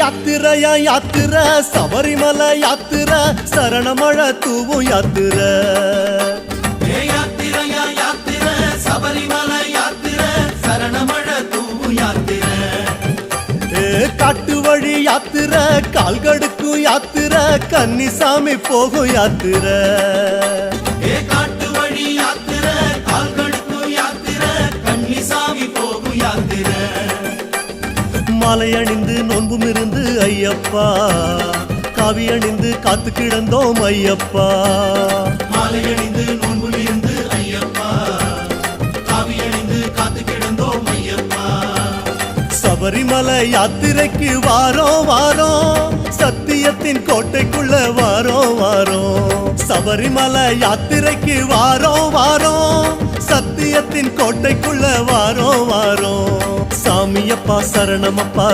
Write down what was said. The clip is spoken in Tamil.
யாத்திரையா யாத்திரை சபரிமலை யாத்திரை சரணமழை தூவும் யாத்திரை யாத்திரையா யாத்திரை சபரிமலை யாத்திரை சரணமழை தூவும் யாத்திரை காட்டு வழி யாத்திரை கால்கடுக்கும் யாத்திரை கன்னிசாமி போகும் யாத்திரை காட்டு வழி யாத்திரை கால்கடுக்கும் யாத்திரை கன்னிசாமி போகும் யாத்திரை மாலை அணிந்து நோன்பும் இருந்து ஐயப்பா காவி அணிந்து காத்து கிடந்தோம் ஐயப்பா மாலை அணிந்து நோன்பும் இருந்து ஐயப்பா காவி அணிந்து காத்து கிடந்தோம் ஐயப்பா சபரிமலை யாத்திரைக்கு வாரோம் வாரோம் சத்தியத்தின் கோட்டைக்குள்ள வாரோம் வாரோம் சபரிமலை யாத்திரைக்கு வாரோம் வாரோம் சத்தியத்தின் கோட்டைக்குள்ள வாரோம் வாரோம் சாமியப்பா சரணமப்பா